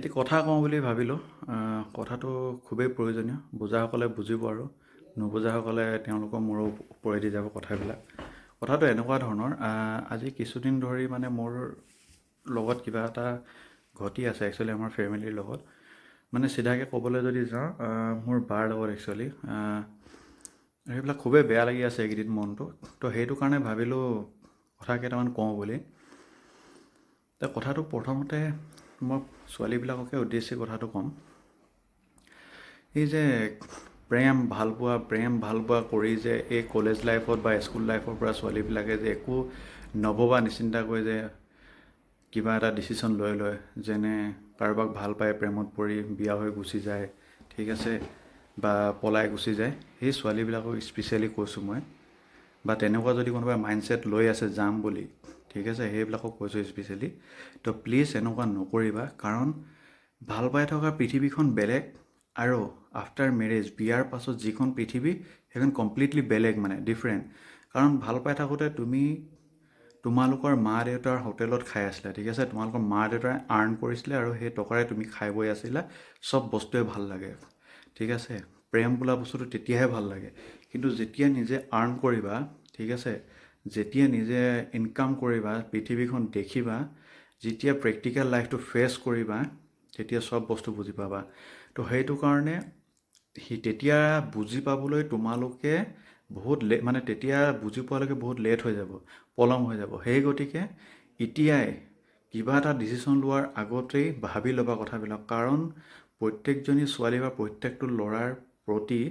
এটি কথা কওঁ বুলি ভাবিলোঁ। কথাটো খুবেই প্ৰয়োজনীয়। বুজাসকলে বুজিব আৰু নুবুজাসকলে তেওঁলোকৰ মূৰৰ ওপৰেদি যাব কথাবিলাক। কথাটো এনেকুৱা ধৰণৰ, আজি কিছুদিন ধৰি মানে মোৰ লগত কিবা এটা ঘটি আছে একচুৱেলি আমাৰ ফেমিলিৰ লগত। মানে চিধাকৈ ক'বলৈ যদি যাওঁ, মোৰ বাৰ লগত একচুৱেলি সেইবিলাক খুবেই বেয়া লাগি আছে এইকেইদিন মনটো। তো সেইটো কাৰণে ভাবিলোঁ কথা কেইটামান কওঁ বুলি। কথাটো প্ৰথমতে মই ছোৱালীবিলাককে উদ্দেশ্যি কথাটো ক'ম। এই যে প্ৰেম ভালপোৱা কৰি যে এই কলেজ লাইফত বা স্কুল লাইফৰ পৰা ছোৱালীবিলাকে যে একো নভবা নিচিন্তাকৈ যে কিবা এটা ডিচিশ্যন লৈ লয়, যেনে কাৰোবাক ভাল পাই প্ৰেমত পৰি বিয়া হৈ গুচি যায়, ঠিক আছে, বা পলাই গুচি যায়, সেই ছোৱালীবিলাকক স্পেচিয়েলি কৈছোঁ মই। বা তেনেকুৱা যদি কোনোবাই মাইণ্ডছেট লৈ আছে যাম বুলি, ঠিক আছে, সেইবিলাকক কৈছোঁ স্পেচিয়েলি। তো প্লিজ এনেকুৱা নকৰিবা, কাৰণ ভাল পাই থকা পৃথিৱীখন বেলেগ আৰু আফটাৰ মেৰেজ বিয়াৰ পাছত যিখন পৃথিৱী সেইখন কমপ্লিটলি বেলেগ, মানে ডিফাৰেণ্ট। কাৰণ ভাল পাই থাকোঁতে তোমালোকৰ মা দেউতাৰ হোটেলত খাই আছিলা, ঠিক আছে, তোমালোকৰ মা দেউতাই আৰ্ণ কৰিছিলে আৰু সেই টকাৰে তুমি খাই বৈ আছিলা, চব বস্তুৱে ভাল লাগে, ঠিক আছে। প্ৰেম বোলা বস্তুটো তেতিয়াহে ভাল লাগে। কিন্তু যেতিয়া নিজে আৰ্ণ কৰিবা, ঠিক আছে, যেতিয়া নিজে ইনকাম কৰিবা, পৃথিৱীখন দেখিবা, যেতিয়া প্ৰেক্টিকেল লাইফটো ফেচ কৰিবা, তেতিয়া চব বস্তু বুজি পাবা। তো সেইটো কাৰণে তেতিয়া বুজি পাবলৈ তোমালোকে বহুত মানে তেতিয়া বুজি পোৱালৈকে বহুত লেট হৈ যাব, পলম হৈ যাব। সেই গতিকে এতিয়াই কিবা এটা ডিচিশ্যন লোৱাৰ আগতেই ভাবি ল'বা কথাবিলাক। কাৰণ প্ৰত্যেকজনী ছোৱালী বা প্ৰত্যেকটো ল'ৰাৰ প্ৰতি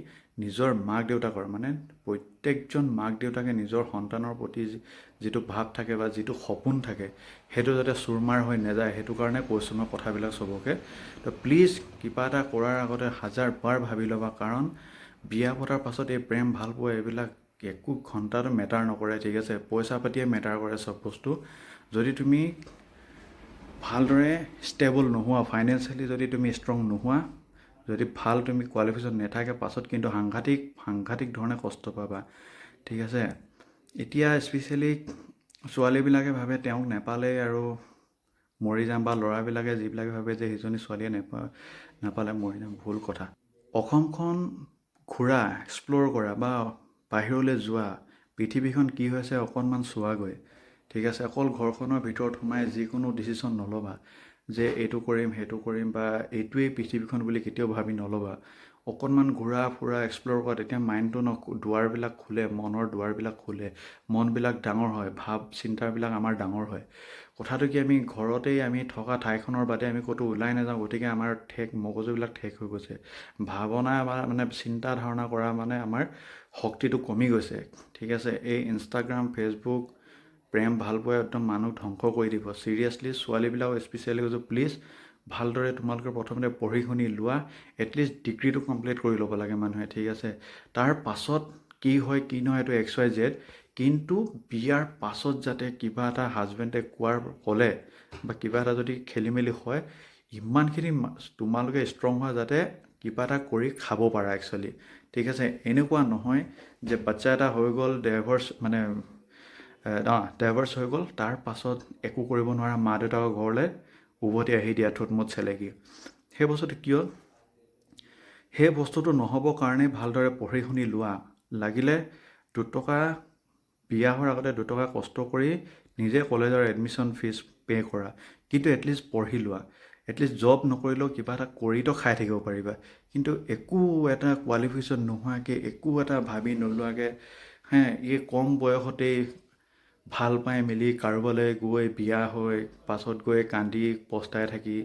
নিজৰ মাক দেউতাকৰ, মানে প্ৰত্যেকজন মাক দেউতাকে নিজৰ সন্তানৰ প্ৰতি যিটো ভাৱ থাকে বা যিটো সপোন থাকে, সেইটো যাতে চুৰমাৰ হৈ নাযায়, সেইটো কাৰণে কৈছোঁ মই কথাবিলাক চবকে। তো প্লিজ কিবা এটা কৰাৰ আগতে 1000 বাৰ ভাবি ল'বা। কাৰণ বিয়া পতাৰ পাছত এই প্ৰেম ভালপোৱা এইবিলাক একো ঘণ্টাটো মেটাৰ নকৰে, ঠিক আছে। পইচা পাতিয়ে মেটাৰ কৰে চব বস্তু। যদি তুমি ভালদৰে ষ্টেবল নোহোৱা, ফাইনেন্সিয়েলি যদি তুমি ষ্ট্ৰং নোহোৱা, যদি ভাল তুমি কোৱালিফিকেশ্যন নাথাকে, পাছত কিন্তু সাংঘাতিক ধৰণে কষ্ট পাবা, ঠিক আছে। এতিয়া স্পেচিয়েলি ছোৱালীবিলাকে ভাবে তেওঁক নাপালেই আৰু মৰি যাম, বা ল'ৰাবিলাকে যিবিলাকে ভাবে যে সিজনী ছোৱালীয়ে নাপালে মৰি যাম, ভুল কথা। অসমখন ঘূৰা, এক্সপ্ল'ৰ কৰা বা বাহিৰলৈ যোৱা, পৃথিৱীখন কি হৈছে অকণমান চোৱাগৈ, ঠিক আছে। অকল ঘৰখনৰ ভিতৰত সোমাই যিকোনো ডিচিশ্যন নল'বা যে এইটো কৰিম সেইটো কৰিম বা এইটোৱেই পৃথিৱীখন বুলি কেতিয়াও ভাবি নল'বা। অকণমান ঘূৰা ফুৰা, এক্সপ্ল'ৰ কৰা, তেতিয়া মাইণ্ডটো দুৱাৰবিলাক খোলে, মনৰ দুৱাৰবিলাক খোলে, মনবিলাক ডাঙৰ হয়, ভাৱ চিন্তাবিলাক আমাৰ ডাঙৰ হয়। কথাটো কি, আমি ঘৰতেই আমি থকা ঠাইখনৰ বাদে আমি ক'তো ওলাই নাযাওঁ, গতিকে আমাৰ মগজুবিলাক ঠেক হৈ গৈছে। ভাৱনা বা মানে চিন্তা ধাৰণা কৰা মানে আমাৰ শক্তিটো কমি গৈছে, ঠিক আছে। এই ইনষ্টাগ্ৰাম, ফেচবুক, প্ৰেম ভালপোৱা একদম মানুহ ধ্বংস কৰি দিব। চিৰিয়াছলি ছোৱালীবিলাক স্পেচিয়েলি কৈছোঁ, প্লিজ ভালদৰে তোমালোকে প্ৰথমতে পঢ়ি শুনি লোৱা। এটলিষ্ট ডিগ্ৰীটো কমপ্লিট কৰি ল'ব লাগে মানুহে, ঠিক আছে। তাৰ পাছত কি হয় কি নহয় এইটো XYZ, কিন্তু বিয়াৰ পাছত যাতে কিবা এটা হাজবেণ্ডে ক'লে বা কিবা এটা যদি খেলি মেলি হয়, ইমানখিনি তোমালোকে ষ্ট্ৰং হোৱা যাতে কিবা এটা কৰি খাব পাৰা একচুৱেলি, ঠিক আছে। এনেকুৱা নহয় যে বাচ্ছা এটা হৈ গ'ল, ডাইভৰ্চ হৈ গ'ল, তাৰ পাছত একো কৰিব নোৱাৰা মা দেউতাকৰ ঘৰলৈ উভতি আহি দিয়া থুটমুট চেলেকি। সেই বস্তুটো কিয়, সেই বস্তুটো নহ'বৰ কাৰণে ভালদৰে পঢ়ি শুনি লোৱা। লাগিলে দুটকা বিয়া হোৱাৰ আগতে 2 টকা কষ্ট কৰি নিজে কলেজৰ এডমিশ্যন ফিজ পে' কৰা, কিন্তু এটলিষ্ট পঢ়ি লোৱা। এটলিষ্ট জব নকৰিলেও কিবা এটা কৰিতো খাই থাকিব পাৰিবা। কিন্তু একো এটা কোৱালিফিকেশ্যন নোহোৱাকৈ, একো এটা ভাবি নোলোৱাকৈ, এই কম বয়সতেই ভাল পাই মেলি কাৰোবালৈ গৈ বিয়া হৈ পাছত গৈ কান্দি পস্তাই থাকি,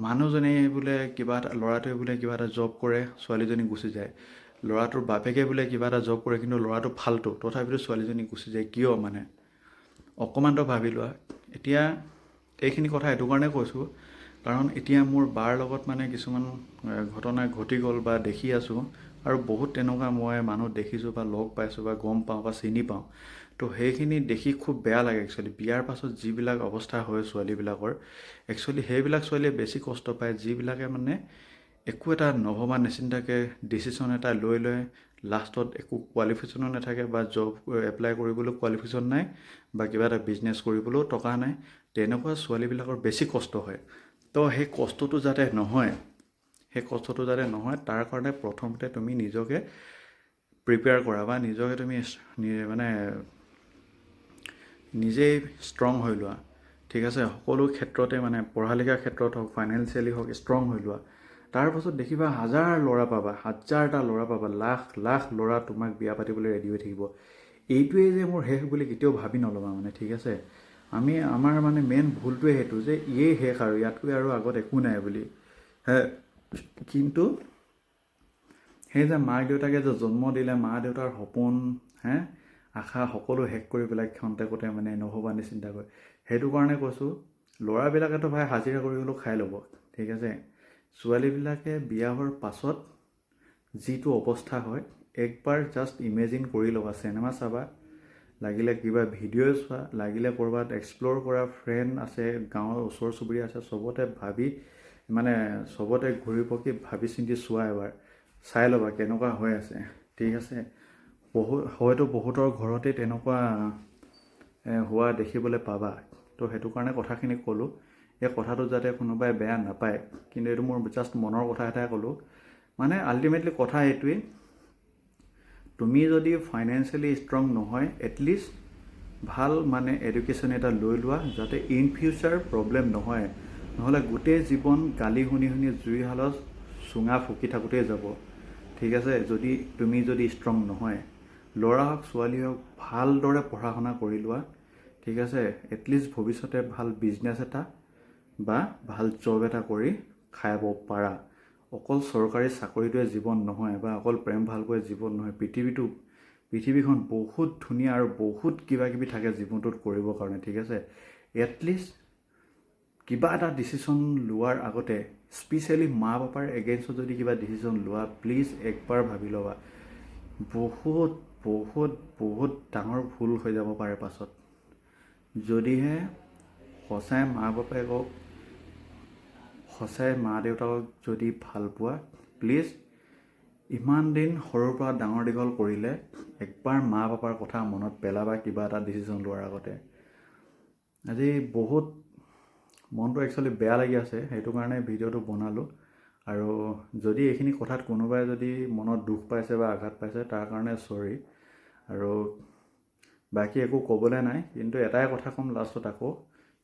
মানুহজনে বোলে কিবা এটা, ল'ৰাটোৱে বোলে কিবা এটা জব কৰে, ছোৱালীজনী গুচি যায়। ল'ৰাটোৰ বাপেকে বোলে কিবা এটা জব কৰে, কিন্তু ল'ৰাটো ফাল্টু, তথাপিতো ছোৱালীজনী গুচি যায়। কিয় মানে অকণমানতো ভাবি লোৱা। এতিয়া এইখিনি কথা এইটো কাৰণে কৈছোঁ, কাৰণ এতিয়া মোৰ বাৰ লগত মানে কিছুমান ঘটনা ঘটি গ'ল বা দেখি আছোঁ, আৰু বহুত তেনেকুৱা মই মানুহ দেখিছোঁ বা লগ পাইছোঁ বা গম পাওঁ বা চিনি পাওঁ। তো সেইখিনি দেখি খুব বেয়া লাগে একচুৱেলি। বিয়াৰ পাছত যিবিলাক অৱস্থা হয় ছোৱালীবিলাকৰ, একচুৱেলি সেইবিলাক ছোৱালীয়ে বেছি কষ্ট পায়, যিবিলাকে মানে একো এটা নভবা নিচিন্তাকৈ ডিচিশ্যন এটা লৈ লয়, লাষ্টত একো কোৱালিফিকেশ্যনো নাথাকে, বা জব এপ্লাই কৰিবলৈ কোৱালিফিকেশ্যন নাই, বা কিবা এটা বিজনেছ কৰিবলৈও টকা নাই। তেনেকুৱা ছোৱালীবিলাকৰ বেছি কষ্ট হয়। তো সেই কষ্টটো যাতে নহয়, তাৰ কাৰণে প্ৰথমতে তুমি নিজকে প্ৰিপেয়াৰ কৰা বা নিজকে তুমি মানে নিজেই ষ্ট্ৰং হৈ লোৱা, ঠিক আছে। সকলো ক্ষেত্ৰতে মানে পঢ়া লিখাৰ ক্ষেত্ৰত হওক, ফাইনেন্সিয়েলি হওক, ষ্ট্ৰং হৈ লোৱা। তাৰপাছত দেখিবা হাজাৰটা ল'ৰা পাবা, লাখ ল'ৰা তোমাক বিয়া পাতিবলৈ ৰেডি হৈ থাকিব। এইটোৱেই যে মোৰ শেষ বুলি কেতিয়াও ভাবি নল'বা মানে, ঠিক আছে। আমাৰ মানে মেইন ভুলটোৱে সেইটো যে ইয়েই শেষ আৰু ইয়াতকৈ আৰু আগত একো নাই বুলি। কিন্তু সেই যে মাক দেউতাকে যে জন্ম দিলে, মা দেউতাৰ সপোন, আশা সকলো শেষ কৰি পেলাই ক্ষন্তেকতে মানে নহ'বা নিচিন্তা কৰে। সেইটো কাৰণে কৈছোঁ, ল'ৰাবিলাকেতো ভাই হাজিৰা কৰি হ'লেও খাই ল'ব, ঠিক আছে। ছোৱালীবিলাকে বিয়া হোৱাৰ পাছত যিটো অৱস্থা হয়, একবাৰ জাষ্ট ইমেজিন কৰি ল'বা। চিনেমা চাবা, লাগিলে কিবা ভিডিঅ' চোৱা, লাগিলে ক'ৰবাত এক্সপ্ল'ৰ কৰা ফ্ৰেণ্ড আছে, গাঁৱৰ ওচৰ চুবুৰীয়া আছে, চবতে ঘূৰি পকি ভাবি চিন্তি চোৱা এবাৰ, চাই ল'বা কেনেকুৱা হৈ আছে, ঠিক আছে। হয়তো বহুতৰ ঘৰতে তেনেকুৱা হোৱা দেখিবলৈ পাবা। তো সেইটো কাৰণে কথাখিনি ক'লোঁ। এই কথাটো যাতে কোনোবাই বেয়া নাপায়, কিন্তু এইটো মোৰ জাষ্ট মনৰ কথা এটাই ক'লোঁ। মানে আল্টিমেটলি কথা এইটোৱেই, তুমি যদি ফাইনেন্সিয়েলি ষ্ট্ৰং নহয়, এটলিষ্ট ভাল মানে এডুকেশ্যন এটা লৈ লোৱা, যাতে ইন ফিউচাৰ প্ৰব্লেম নহয়। নহ'লে গোটেই জীৱন গালি শুনি জুইশালত চুঙা ফুকি থাকোঁতেই যাব, ঠিক আছে। তুমি যদি ষ্ট্ৰং নহয়, ল'ৰা হওক ছোৱালী হওক, ভালদৰে পঢ়া শুনা কৰি লোৱা, ঠিক আছে। এটলিষ্ট ভৱিষ্যতে ভাল বিজনেছ এটা বা ভাল জব এটা কৰি খাব পাৰা। অকল চৰকাৰী চাকৰিটোৱে জীৱন নহয়, বা অকল প্ৰেম ভালপোৱাই জীৱন নহয়। পৃথিৱীখন বহুত ধুনীয়া আৰু বহুত কিবা কিবি থাকে জীৱনটোত কৰিবৰ কাৰণে, ঠিক আছে। এটলিষ্ট কিবা এটা ডিচিশ্যন লোৱাৰ আগতে, স্পেচিয়েলি মা পাপাৰ এগেইনষ্টত যদি কিবা ডিচিশ্যন লোৱা, প্লিজ একবাৰ ভাবি ল'বা। বহুত বহুত বহুত ডাঙৰ ভুল হৈ যাব পাৰে পাছত। যদিহে সঁচাই মা দেউতাকক যদি ভাল পোৱা, প্লিজ ইমান দিন সৰুৰ পৰা ডাঙৰ দীঘল কৰিলে একবাৰ মা পাপাৰ কথা মনত পেলাবা কিবা এটা ডিচিশ্যন লোৱাৰ আগতে। আজি বহুত মনটো একচুৱেলি বেয়া লাগি আছে, সেইটো কাৰণে ভিডিঅ'টো বনালোঁ। আৰু যদি এইখিনি কথাত কোনোবাই যদি মনত দুখ পাইছে বা আঘাত পাইছে, তাৰ কাৰণে চৰি। আৰু বাকী একো ক'বলৈ নাই, কিন্তু এটাই কথা ক'ম লাষ্টত আকৌ,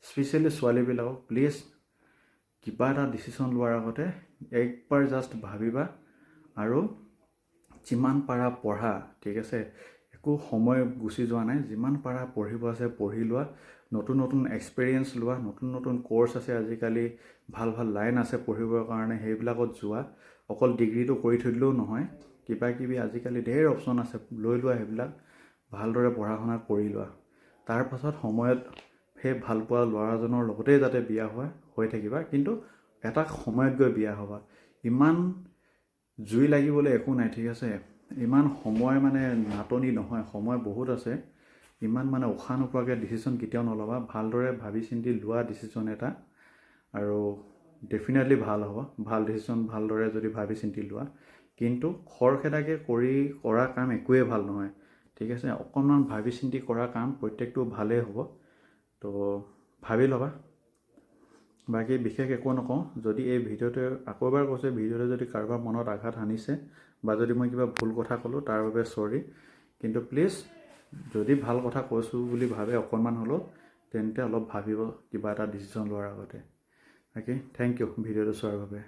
স্পেচিয়েলি ছোৱালীবিলাকক প্লিজ কিবা এটা ডিচিশ্যন লোৱাৰ আগতে একবাৰ জাষ্ট ভাবিবা। আৰু যিমান পাৰা পঢ়া, ঠিক আছে। একো সময় গুচি যোৱা নাই, যিমান পাৰা পঢ়িব আছে পঢ়ি লোৱা, নতুন এক্সপেৰিয়েঞ্চ লোৱা, নতুন ক'ৰ্চ আছে আজিকালি, ভাল লাইন আছে পঢ়িবৰ কাৰণে, সেইবিলাকত যোৱা। অকল ডিগ্ৰীটো কৰি থৈ দিলেও নহয়, কিবা কিবি আজিকালি ঢেৰ অপশ্যন আছে, লৈ লোৱা সেইবিলাক, ভালদৰে পঢ়া শুনা কৰি লোৱা। তাৰপাছত সময়ত সেই ভালপোৱা ল'ৰাজনৰ লগতেই যাতে বিয়া হৈ থাকিবা, কিন্তু এটা সময়ত গৈ বিয়া হ'বা। ইমান জুই লাগিবলৈ একো নাই, ঠিক আছে। ইমান সময় মানে নাটনি নহয়, সময় বহুত আছে। ইমান মানে উশাহ নোপোৱাকৈ ডিচিশ্যন কেতিয়াও নল'বা। ভালদৰে ভাবি চিন্তি লোৱা ডিচিশ্যন এটা, আৰু ডেফিনেটলি ভাল হ'ব। ভাল ডিচিশ্যন ভালদৰে যদি ভাবি চিন্তি লোৱা। কিন্তু খৰখেদাকৈ কৰা কাম একোৱেই ভাল নহয়, ঠিক আছে। অকণমান ভাবি চিন্তি কৰা কাম প্ৰত্যেকটো ভালেই হ'ব। তো ভাবি ল'বা। বাকী বিশেষ একো নকওঁ। যদি এই ভিডিঅ'টোৱে, আকৌ এবাৰ কৈছোঁ, ভিডিঅ'টোৱে যদি কাৰোবাৰ মনত আঘাত সানিছে বা যদি মই কিবা ভুল কথা ক'লোঁ, তাৰ বাবে চৰি। কিন্তু প্লিজ যদি ভাল কথা কৈছোঁ বুলি ভাবে অকণমান হ'লেও, তেন্তে অলপ ভাবিব কিবা এটা ডিচিশ্যন লোৱাৰ আগতে। বাকী থেংক ইউ ভিডিঅ'টো চোৱাৰ বাবে।